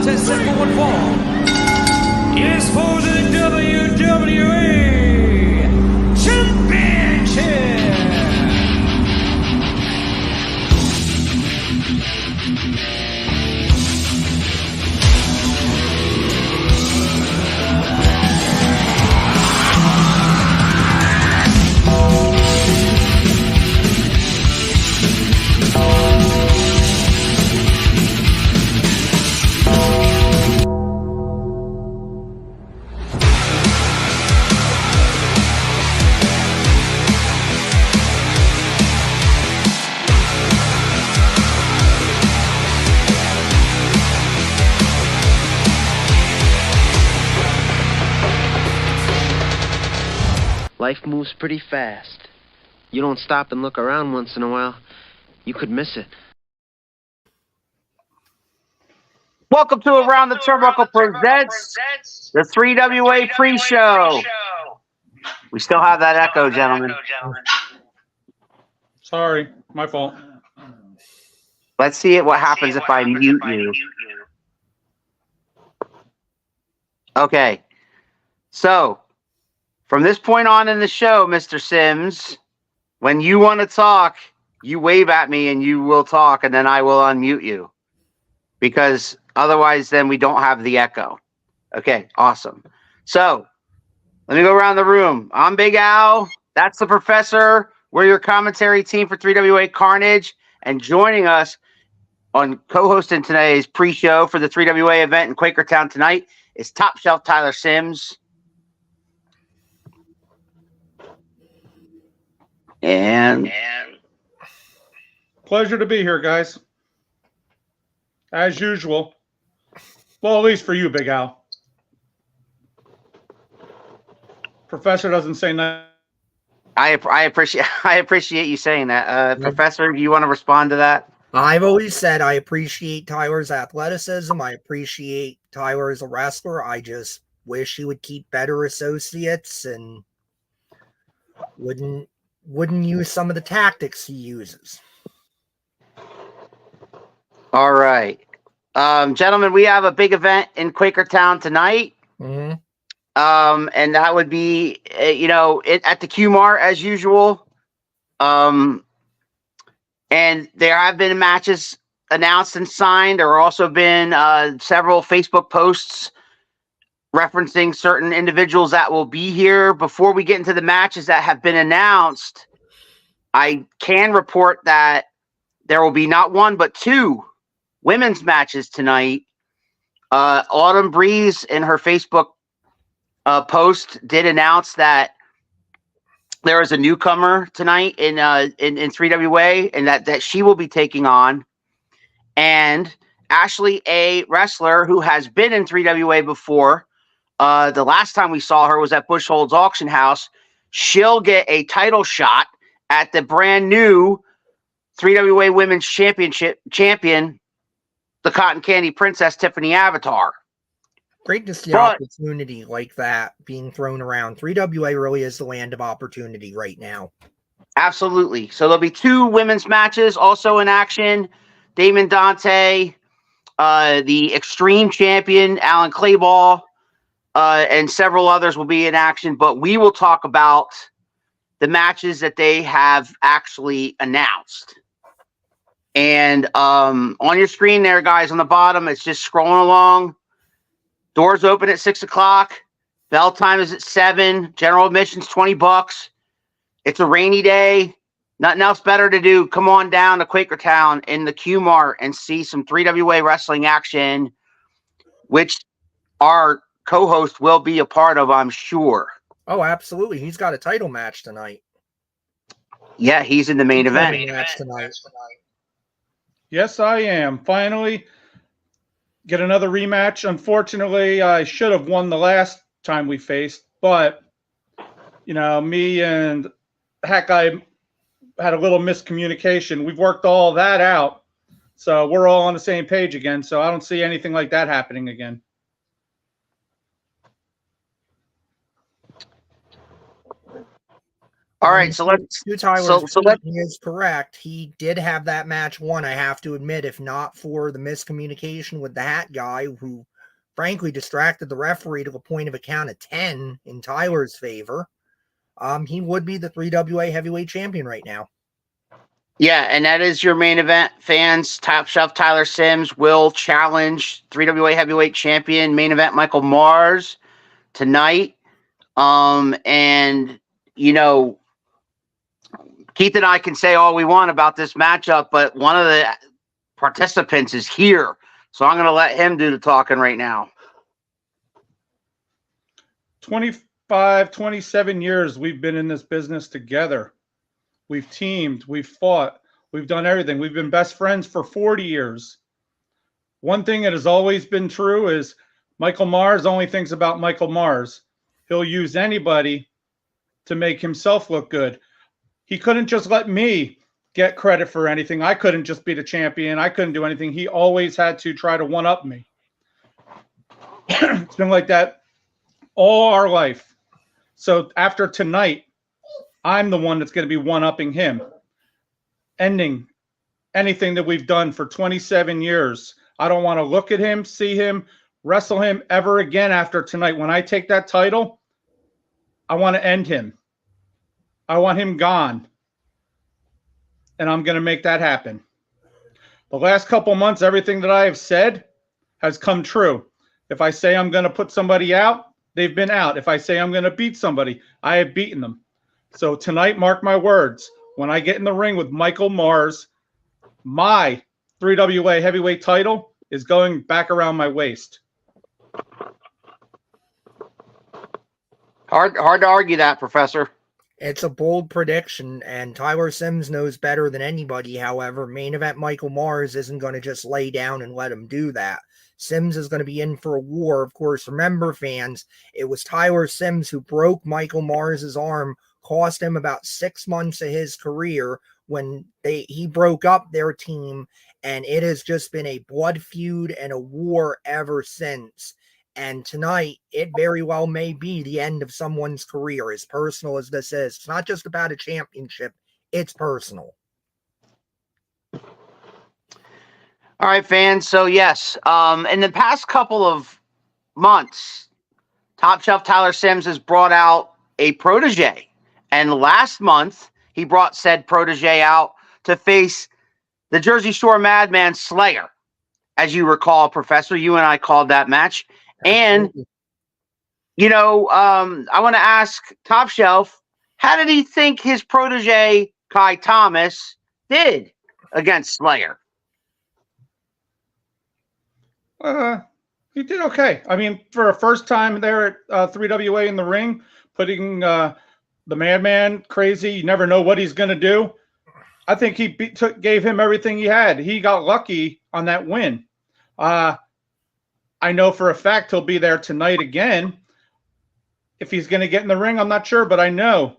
contest is going for is for the WWE Championship. Life moves pretty fast. You don't stop and look around once in a while, you could miss it. Welcome to Around the Turnbuckle presents the 3WA pre-show. We still have that echo, gentlemen. Sorry, my fault. Let's see what happens if I mute you. Okay. So, from this point on in the show, Mr. Sims, when you want to talk, you wave at me and you will talk, and then I will unmute you. Because otherwise, then we don't have the echo. Okay, awesome. So, let me go around the room. I'm Big Al. That's the Professor. We're your commentary team for 3WA Carnage. And joining us on co-hosting today's pre-show for the 3WA event in Quakertown tonight is Top Shelf Tyler Sims. And Pleasure to be here, guys. As usual. Well, at least for you, Big Al. Professor doesn't say nothing. I appreciate you saying that. Professor, do you want to respond to that? I've always said I appreciate Tyler's athleticism. I appreciate Tyler as a wrestler. I just wish he would keep better associates and wouldn't use some of the tactics he uses. All right. Gentlemen, we have a big event in Quakertown tonight. Mm-hmm. And that would be, at the QMART as usual. And there have been matches announced and signed. There have also been several Facebook posts referencing certain individuals that will be here. Before we get into the matches that have been announced, I can report that there will be not one, but two women's matches tonight. Autumn Breeze in her Facebook post did announce that there is a newcomer tonight in 3WA, and that she will be taking on. And Ashley, a wrestler who has been in 3WA before, the last time we saw her was at Bushholz Auction House. She'll get a title shot at the brand new 3WA Women's champion, the Cotton Candy Princess Tiffany Avatar. Great to see an opportunity like that being thrown around. 3WA really is the land of opportunity right now. Absolutely. So there'll be two women's matches also in action. Damon Dante, the Extreme Champion, Alan Clayball, and several others will be in action. But we will talk about the matches that they have actually announced. And on your screen there, guys, on the bottom, it's just scrolling along. Doors open at 6 o'clock. Bell time is at 7. General admission's $20. It's a rainy day. Nothing else better to do. Come on down to Quakertown in the QMART and see some 3WA wrestling action, which our co-host will be a part of, I'm sure. Oh, absolutely. He's got a title match tonight. Yeah, he's in the main event. Tonight. Yes, I am. Finally, get another rematch. Unfortunately, I should have won the last time we faced, but, me and Hack Guy had a little miscommunication. We've worked all that out, so we're all on the same page again, so I don't see anything like that happening again. All right, so let's To Tyler's so point, let he is correct. He did have that match won, I have to admit, if not for the miscommunication with the hat guy, who frankly distracted the referee to the point of a count of 10 in Tyler's favor. He would be the 3WA heavyweight champion right now. Yeah, and that is your main event, fans. Top Shelf Tyler Sims will challenge 3WA heavyweight champion main event Michael Mars tonight. And you know, Keith and I can say all we want about this matchup, but one of the participants is here. So I'm going to let him do the talking right now. 25, 27 years we've been in this business together. We've teamed, we've fought, we've done everything. We've been best friends for 40 years. One thing that has always been true is Michael Mars only thinks about Michael Mars. He'll use anybody to make himself look good. He couldn't just let me get credit for anything. I couldn't just be the champion. I couldn't do anything. He always had to try to one-up me. It's been like that all our life. So after tonight, I'm the one that's going to be one-upping him, ending anything that we've done for 27 years. I don't want to look at him, see him, wrestle him ever again after tonight. When I take that title, I want to end him. I want him gone. And I'm going to make that happen. The last couple months, everything that I have said has come true. If I say I'm going to put somebody out, they've been out. If I say I'm going to beat somebody, I have beaten them. So tonight, mark my words. When I get in the ring with Michael Mars, my 3WA heavyweight title is going back around my waist. Hard to argue that, Professor. It's a bold prediction, and Tyler Sims knows better than anybody. However, main event Michael Mars isn't going to just lay down and let him do that. Sims is going to be in for a war. Of course, remember, fans, it was Tyler Sims who broke Michael Mars's arm, cost him about 6 months of his career when he broke up their team, and it has just been a blood feud and a war ever since. And tonight, it very well may be the end of someone's career, as personal as this is. It's not just about a championship, it's personal. All right, fans. So, yes, in the past couple of months, Top Shelf Tyler Sims has brought out a protege. And last month, he brought said protege out to face the Jersey Shore Madman Slayer. As you recall, Professor, you and I called that match. And, you know, I want to ask Top Shelf, how did he think his protege, Kai Thomas, did against Slayer? He did okay. I mean, for a first time there at 3WA in the ring, putting the Madman crazy, you never know what he's going to do. I think he gave him everything he had. He got lucky on that win. I know for a fact he'll be there tonight again. If he's going to get in the ring, I'm not sure, but I know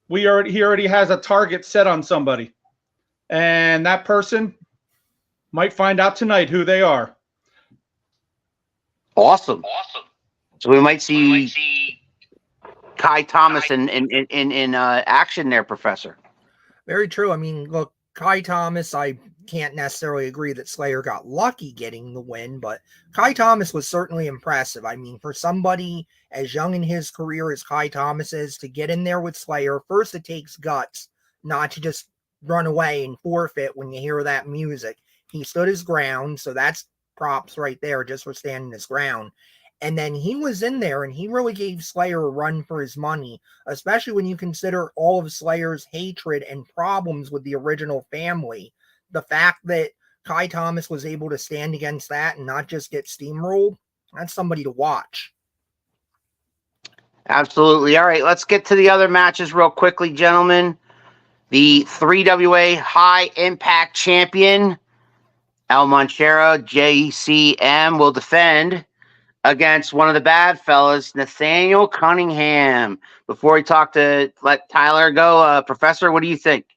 he already has a target set on somebody. And that person might find out tonight who they are. Awesome. So we might see Kai Thomas in action there, Professor. Very true. I mean, look, Kai Thomas, I can't necessarily agree that Slayer got lucky getting the win, but Kai Thomas was certainly impressive. I mean, for somebody as young in his career as Kai Thomas is, to get in there with Slayer, first it takes guts not to just run away and forfeit when you hear that music. He stood his ground, so that's props right there just for standing his ground. And then he was in there and he really gave Slayer a run for his money, especially when you consider all of Slayer's hatred and problems with the original family. The fact that Kai Thomas was able to stand against that and not just get steamrolled, that's somebody to watch. Absolutely. All right, let's get to the other matches real quickly, gentlemen. The 3WA High Impact Champion, El Manchero JCM, will defend against one of the bad fellas, Nathaniel Cunningham. Before we let Tyler go, Professor, what do you think?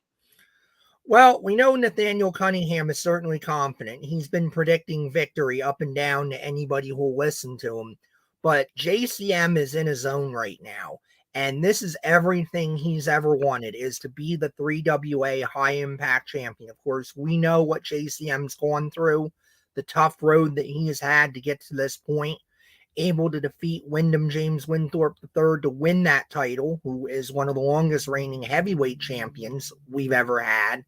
Well, we know Nathaniel Cunningham is certainly confident. He's been predicting victory up and down to anybody who'll listen to him. But JCM is in his zone right now. And this is everything he's ever wanted, is to be the 3WA high impact champion. Of course, we know what JCM's gone through, the tough road that he has had to get to this point, able to defeat Wyndham James Winthorpe III to win that title, who is one of the longest reigning heavyweight champions we've ever had.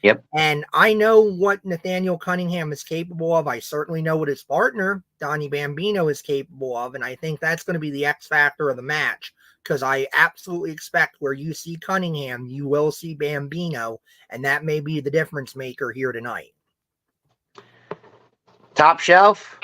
Yep. And I know what Nathaniel Cunningham is capable of. I certainly know what his partner, Donnie Bambino, is capable of. And I think that's going to be the X factor of the match, because I absolutely expect where you see Cunningham, you will see Bambino. And that may be the difference maker here tonight. Top shelf.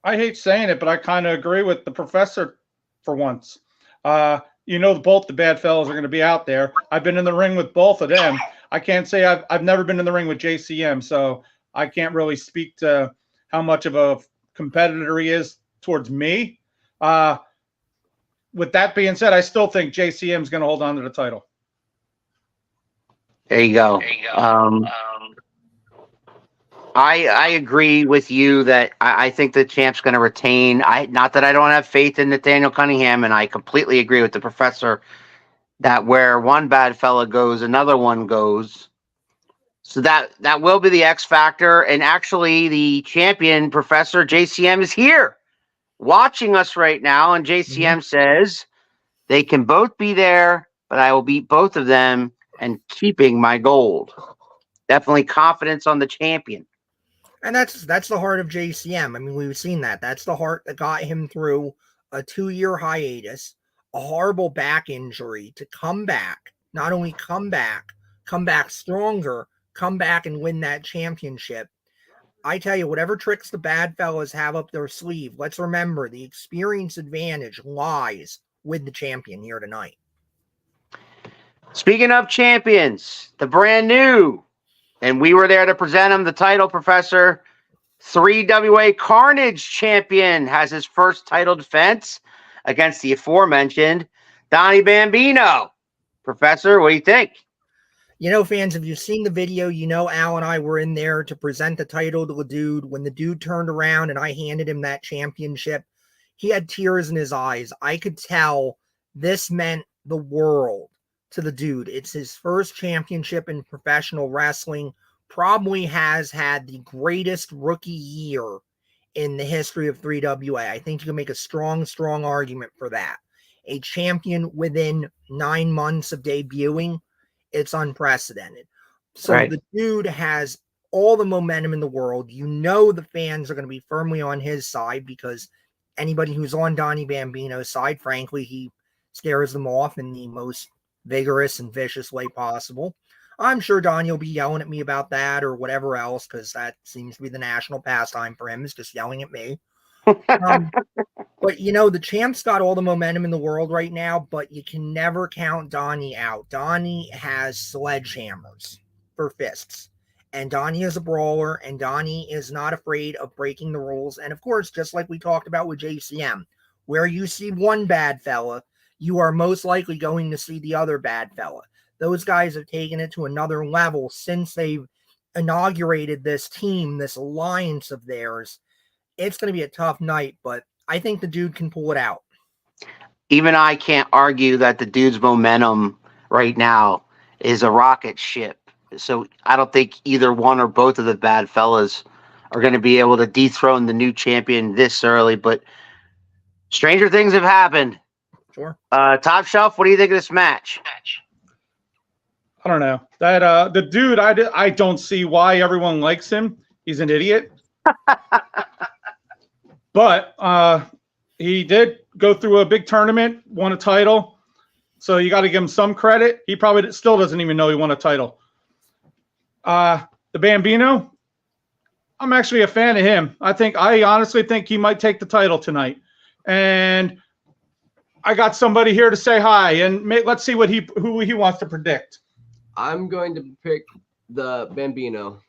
I hate saying it, but I kind of agree with the professor for once. Both the bad fellas are going to be out there. I've been in the ring with both of them. I can't say I've never been in the ring with JCM, so I can't really speak to how much of a competitor he is towards me. With that being said, I still think JCM is going to hold on to the title. There you go. I agree with you that I think the champ's going to retain. Not that I don't have faith in Nathaniel Cunningham, and I completely agree with the professor that where one bad fella goes, another one goes. So that will be the X factor. And actually, the champion, Professor JCM, is here watching us right now. And JCM says they can both be there, but I will beat both of them and keeping my gold. Definitely confidence on the champion. And that's the heart of JCM. I mean, we've seen that. That's the heart that got him through a 2-year hiatus, a horrible back injury, to come back, not only come back stronger, come back and win that championship. I tell you, whatever tricks the bad fellas have up their sleeve, let's remember the experience advantage lies with the champion here tonight. Speaking of champions, the brand new, and we were there to present him the title, Professor. 3WA Carnage champion has his first title defense against the aforementioned Donnie Bambino. Professor, what do you think? Fans, if you've seen the video, Al and I were in there to present the title to the dude. When the dude turned around and I handed him that championship, he had tears in his eyes. I could tell this meant the world to the dude. It's his first championship in professional wrestling, probably has had the greatest rookie year in the history of 3WA. I think you can make a strong argument for that. A champion within 9 months of debuting, it's unprecedented. So right. The dude has all the momentum in the world. The fans are going to be firmly on his side, because anybody who's on Donnie Bambino's side, frankly, he scares them off in the most vigorous and vicious way possible. I'm sure Donnie will be yelling at me about that or whatever else, because that seems to be the national pastime for him, is just yelling at me. But the champ's got all the momentum in the world right now, but you can never count Donnie out. Donnie has sledgehammers for fists, and Donnie is a brawler, and Donnie is not afraid of breaking the rules. And of course, just like we talked about with JCM, where you see one bad fella, you are most likely going to see the other bad fella. Those guys have taken it to another level since they've inaugurated this team, this alliance of theirs. It's going to be a tough night, but I think the dude can pull it out. Even I can't argue that the dude's momentum right now is a rocket ship. So I don't think either one or both of the bad fellas are going to be able to dethrone the new champion this early, but stranger things have happened. Sure. Top shelf, what do you think of this match? I don't know. That the dude, I don't see why everyone likes him. He's an idiot. But he did go through a big tournament, won a title. So you got to give him some credit. He probably still doesn't even know he won a title. The Bambino, I'm actually a fan of him. I honestly think he might take the title tonight. And I got somebody here to say hi, and let's see who he wants to predict. I'm going to pick the Bambino.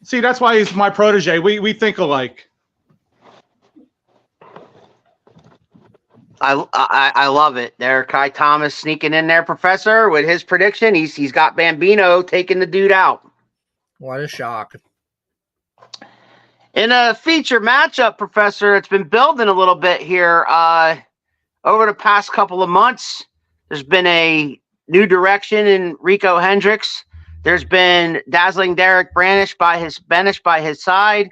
See, that's why he's my protege. We think alike. I love it. There, Kai Thomas sneaking in there, Professor, with his prediction. He's got Bambino taking the dude out. What a shock. In a feature matchup, Professor, it's been building a little bit here. Over the past couple of months, there's been a new direction in Rico Hendricks. There's been dazzling Derek Banish by his side.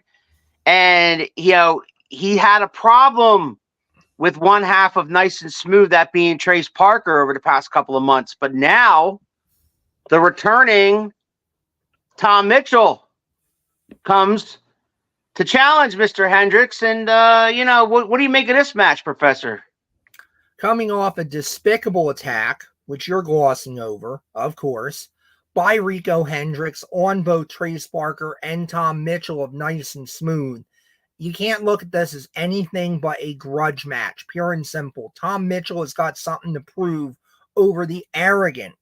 And, he had a problem with one half of Nice and Smooth, that being Trace Parker, over the past couple of months. But now the returning Tom Mitchell comes to challenge Mr. Hendricks. And, what do you make of this match, Professor? Coming off a despicable attack, which you're glossing over, of course, by Rico Hendricks on both Trace Parker and Tom Mitchell of Nice and Smooth. You can't look at this as anything but a grudge match, pure and simple. Tom Mitchell has got something to prove over the arrogant,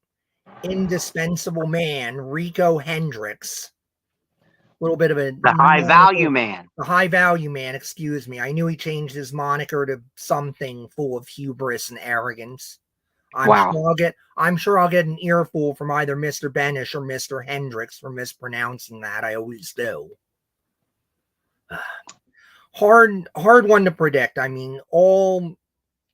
indispensable man, Rico Hendricks. A little bit of a... The high-value man. The high-value man, excuse me. I knew he changed his moniker to something full of hubris and arrogance. I'm sure I'll get an earful from either Mr. Benish or Mr. Hendricks for mispronouncing that. I always do. Hard one to predict. I mean, all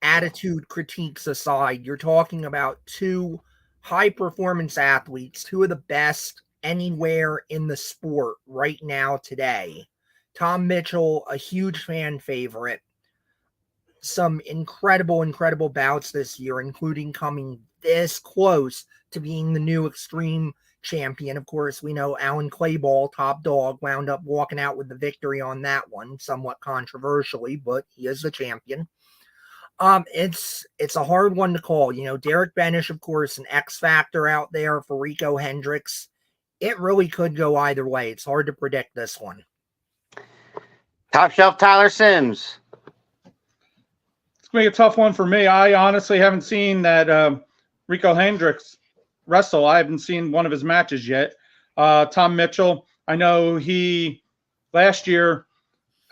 attitude critiques aside, you're talking about two high-performance athletes, two of the best anywhere in the sport right now today. Tom Mitchell, a huge fan favorite. Some incredible bouts this year, including coming this close to being the new Extreme champion. Of course, we know Alan Clayball, top dog, wound up walking out with the victory on that one, somewhat controversially, but he is the champion. It's a hard one to call. Derek Benish, of course, an X factor out there for Rico Hendricks. It really could go either way. It's hard to predict this one. Top shelf Tyler Sims. It's going to be a tough one for me. I honestly haven't seen that Rico Hendricks wrestle. I haven't seen one of his matches yet. Tom Mitchell, I know he last year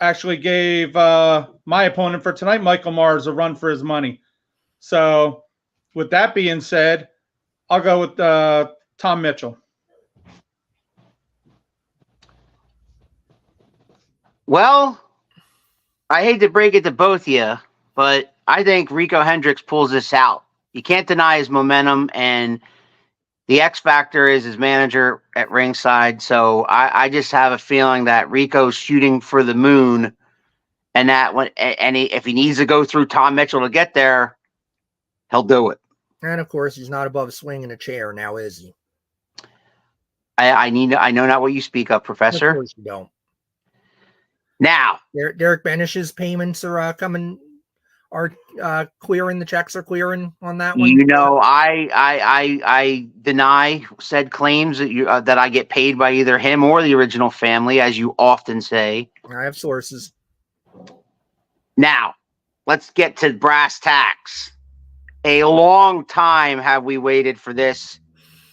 actually gave my opponent for tonight, Michael Mars, a run for his money. So with that being said, I'll go with Tom Mitchell. Well, I hate to break it to both of you, but I think Rico Hendricks pulls this out. You can't deny his momentum, and the X factor is his manager at ringside. So I just have a feeling that Rico's shooting for the moon, and that if he needs to go through Tom Mitchell to get there, he'll do it. And of course, he's not above swinging a chair now, is he? I know not what you speak of, Professor. Of course you don't. Now, Derek Benish's payments are clearing. The checks are clearing on that one. I deny said claims that I get paid by either him or the original family, as you often say. I have sources. Now, let's get to brass tacks. A long time have we waited for this.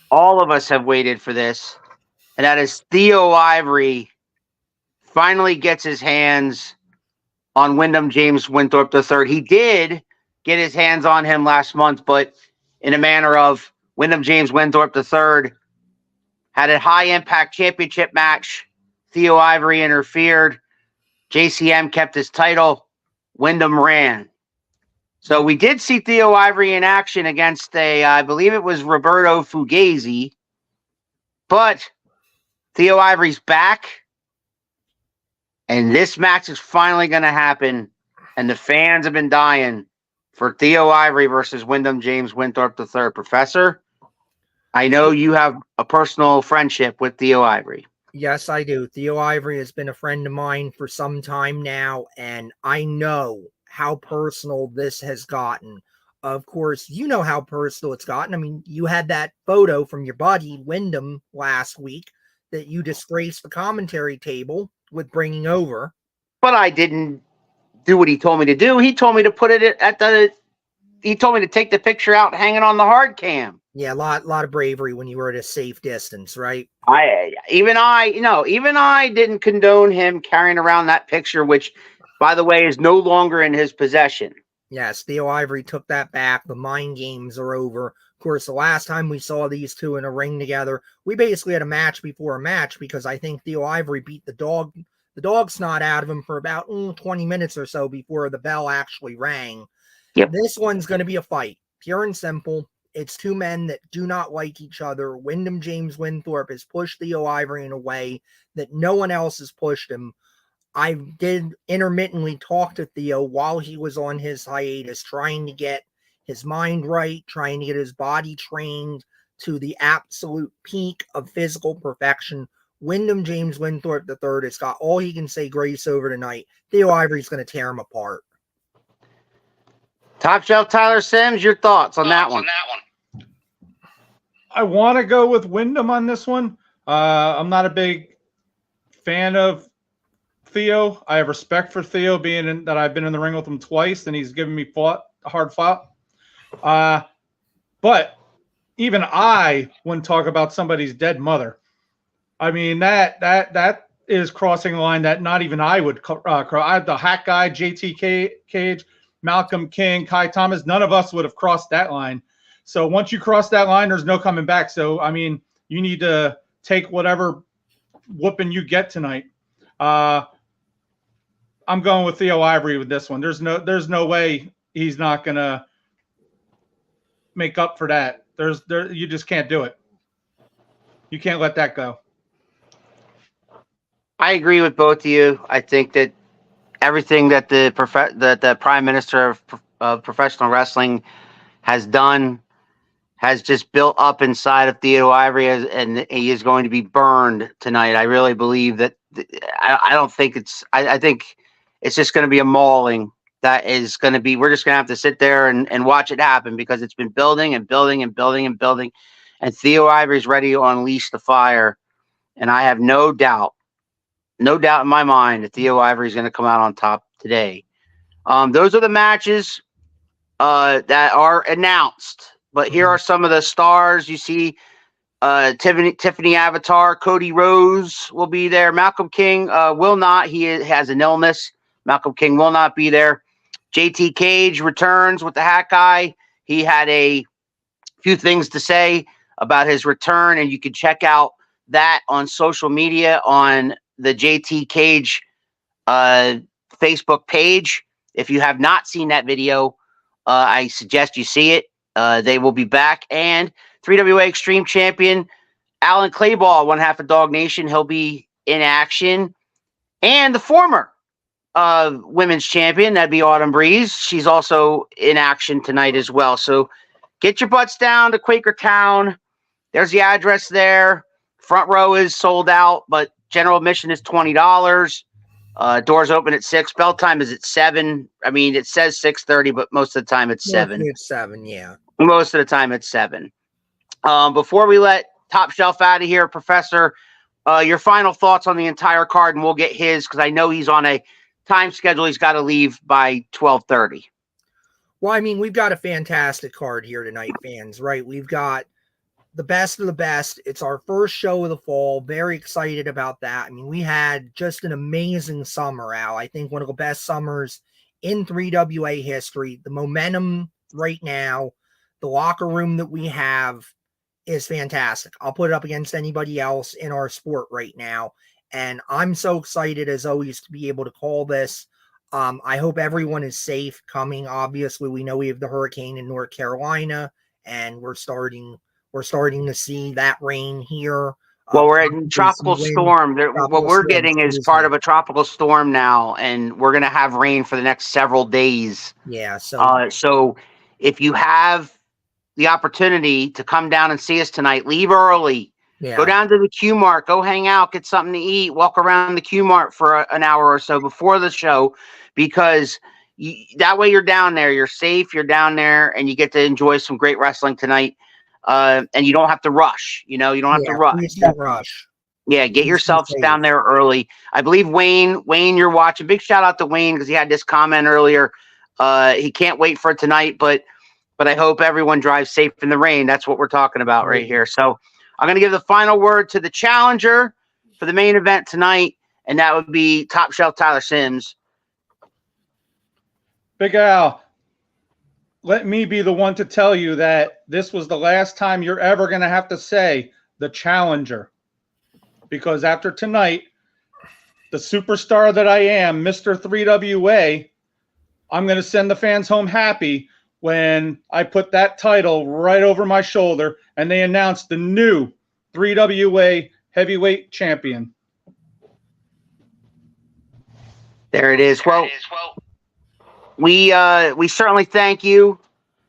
All of us have waited for this, and that is Theo Ivory finally gets his hands on Wyndham James Winthrop III. He did get his hands on him last month, but in a manner of Wyndham James Winthrop III had a high-impact championship match. Theo Ivory interfered. JCM kept his title. Wyndham ran. So we did see Theo Ivory in action against I believe it was Roberto Fugazi. But Theo Ivory's back. And this match is finally going to happen. And the fans have been dying for Theo Ivory versus Wyndham James Winthrop III. Professor, I know you have a personal friendship with Theo Ivory. Yes, I do. Theo Ivory has been a friend of mine for some time now, and I know how personal this has gotten. Of course, you know how personal it's gotten. I mean, you had that photo from your buddy Wyndham last week that you disgraced the commentary table with bringing over. But I didn't do what he told me to do. He told me to put it he told me to take the picture out hanging on the hard cam. Yeah, a lot of bravery when you were at a safe distance, right? Even I didn't condone him carrying around that picture, which, by the way, is no longer in his possession. Yes, Theo Ivory took that back. The mind games are over. Of course, the last time we saw these two in a ring together, we basically had a match before a match because I think Theo Ivory beat the the dog snot out of him for about 20 minutes or so before the bell actually rang. Yep. This one's going to be a fight, pure and simple. It's two men that do not like each other. Wyndham James Winthorpe has pushed Theo Ivory in a way that no one else has pushed him. I did intermittently talk to Theo while he was on his hiatus, trying to get his mind right, trying to get his body trained to the absolute peak of physical perfection. Wyndham James Winthorpe III has got all he can say grace over tonight. Theo Ivory's going to tear him apart. Top Shelf Tyler Sims, your thoughts on that one? I want to go with Wyndham on this one. I'm not a big fan of Theo. I have respect for Theo, being that I've been in the ring with him twice, and he's given me a hard fight. But even I wouldn't talk about somebody's dead mother. I mean, that is crossing a line that not even I would cross. I have the Hat Guy, JT Cage, Malcolm King, Kai Thomas. None of us would have crossed that line. So once you cross that line, there's no coming back. So, I mean, you need to take whatever whooping you get tonight. I'm going with Theo Ivory with this one. There's no way he's not going to make up for that. You just can't do it. You can't let that go. I agree with both of you. I think that everything that the Prime Minister of Professional Wrestling has done has just built up inside of Theo Ivory, and he is going to be burned tonight. I really believe that. I don't think it's. I think it's just going to be a mauling. That is going to be. We're just going to have to sit there and watch it happen, because it's been building and building and building and building, and Theo Ivory is ready to unleash the fire. And I have no doubt in my mind that Theo Ivory is going to come out on top today. Those are the matches that are announced. But here are some of the stars. You see Tiffany Avatar, Cody Rose will be there. Malcolm King will not. He has an illness. Malcolm King will not be there. JT Cage returns with the Hat Guy. He had a few things to say about his return, and you can check out that on social media on the JT Cage Facebook page. If you have not seen that video, I suggest you see it. They will be back. And 3WA Extreme Champion Alan Clayball, one half of Dog Nation, he'll be in action. And the former women's champion, that'd be Autumn Breeze. She's also in action tonight as well. So get your butts down to Quakertown. There's the address there. Front row is sold out, but general admission is $20. Doors open at 6. Bell time is at 7. I mean, it says 6:30, but most of the time it's 7. It's 7, yeah. Most of the time it's 7. Before we let Top Shelf out of here, Professor, your final thoughts on the entire card, and we'll get his, because I know he's on a time schedule. He's got to leave by 12:30. Well, I mean, we've got a fantastic card here tonight, fans, right? We've got the best of the best. It's our first show of the fall. Very excited about that. I mean, we had just an amazing summer, Al. I think one of the best summers in 3WA history. The momentum right now, the locker room that we have is fantastic. I'll put it up against anybody else in our sport right now. And I'm so excited, as always, to be able to call this. I hope everyone is safe coming. Obviously, we know we have the hurricane in North Carolina, and we're starting to see that rain here. Well, we're in tropical storm. What we're getting is part of a tropical storm now, and we're going to have rain for the next several days. Yeah. So if you have the opportunity to come down and see us tonight, leave early. yeah. Go down to the QMART. Go hang out. Get something to eat. Walk around the QMART for an hour or so before the show, because that way you're down there. You're safe. You're down there, and you get to enjoy some great wrestling tonight. And you don't have to rush. You don't have to rush. Please don't rush. Yeah, get yourself down there early. I believe Wayne, you're watching. Big shout out to Wayne, because he had this comment earlier. He can't wait for tonight, but I hope everyone drives safe in the rain. That's what we're talking about right here. So I'm going to give the final word to the challenger for the main event tonight, and that would be Top Shelf Tyler Sims. Big Al, let me be the one to tell you that this was the last time you're ever going to have to say the challenger, because after tonight, the superstar that I am, Mr. 3WA, I'm going to send the fans home happy when I put that title right over my shoulder and they announce the new 3WA heavyweight champion. There it is. Well, we certainly thank you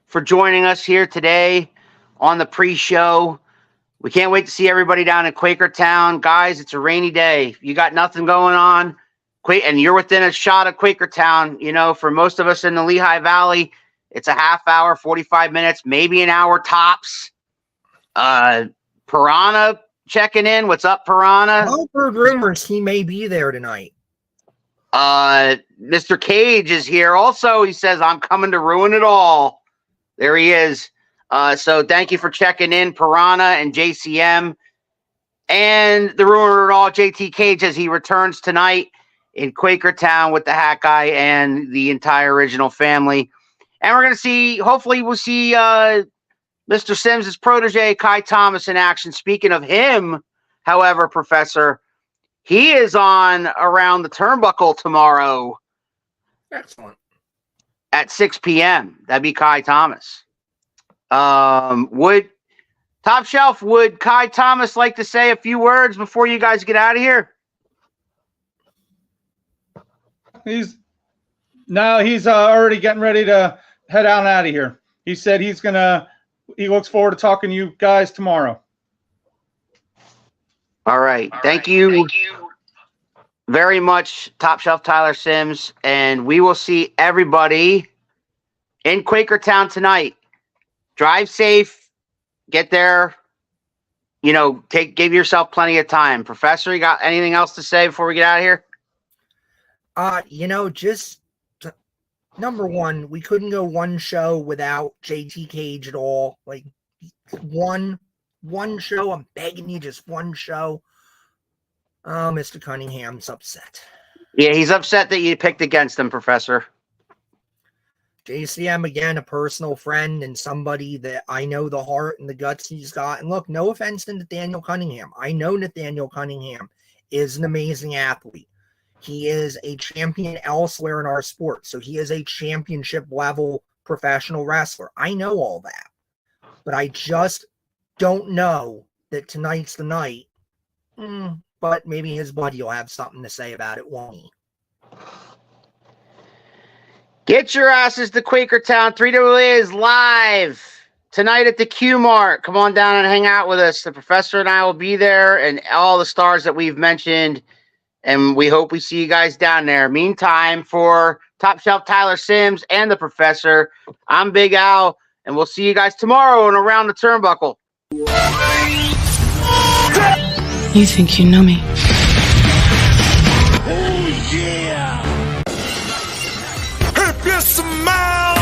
for joining us here today on the pre-show. We can't wait to see everybody down in Quakertown. Guys, it's a rainy day. You got nothing going on, and you're within a shot of Quakertown. You know, for most of us in the Lehigh Valley, it's a half hour, 45 minutes, maybe an hour tops. Piranha checking in. What's up, Piranha? I've heard rumors he may be there tonight. Mr. Cage is here also. He says, I'm coming to ruin it all. There he is. So thank you for checking in, Piranha and JCM. And the ruiner at all, JT Cage, as he returns tonight in Quakertown with the Hat Guy and the entire original family. And we're going to see, hopefully we'll see Mr. Sims' protege, Kai Thomas, in action. Speaking of him, however, Professor, he is on Around the Turnbuckle tomorrow. Excellent. At 6 p.m. That'd be Kai Thomas. Would Top Shelf, would Kai Thomas like to say a few words before you guys get out of here? He's already getting ready to head out of here. He said he looks forward to talking to you guys tomorrow. All right. Thank you very much, Top Shelf Tyler Sims, and we will see everybody in Quakertown tonight. Drive safe, get there, give yourself plenty of time. Professor, you got anything else to say before we get out of here? Just number one, we couldn't go one show without JT Cage at all. Like one show, I'm begging you, just one show. Oh, Mr. Cunningham's upset. Yeah, he's upset that you picked against him, Professor. JCM, again, a personal friend and somebody that I know the heart and the guts he's got. And look, no offense to Nathaniel Cunningham. I know Nathaniel Cunningham is an amazing athlete. He is a champion elsewhere in our sport. So he is a championship level professional wrestler. I know all that. But I just don't know that tonight's the night. But maybe his buddy will have something to say about it, won't he? Get your asses to Quakertown. 3WA is live tonight at the QMART. Come on down and hang out with us. The Professor and I will be there, and all the stars that we've mentioned. And we hope we see you guys down there. Meantime, for Top Shelf Tyler Sims and the Professor, I'm Big Al, and we'll see you guys tomorrow on Around the Turnbuckle. You think you know me? Oh, yeah. If you smile.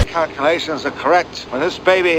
Calculations are correct. When this baby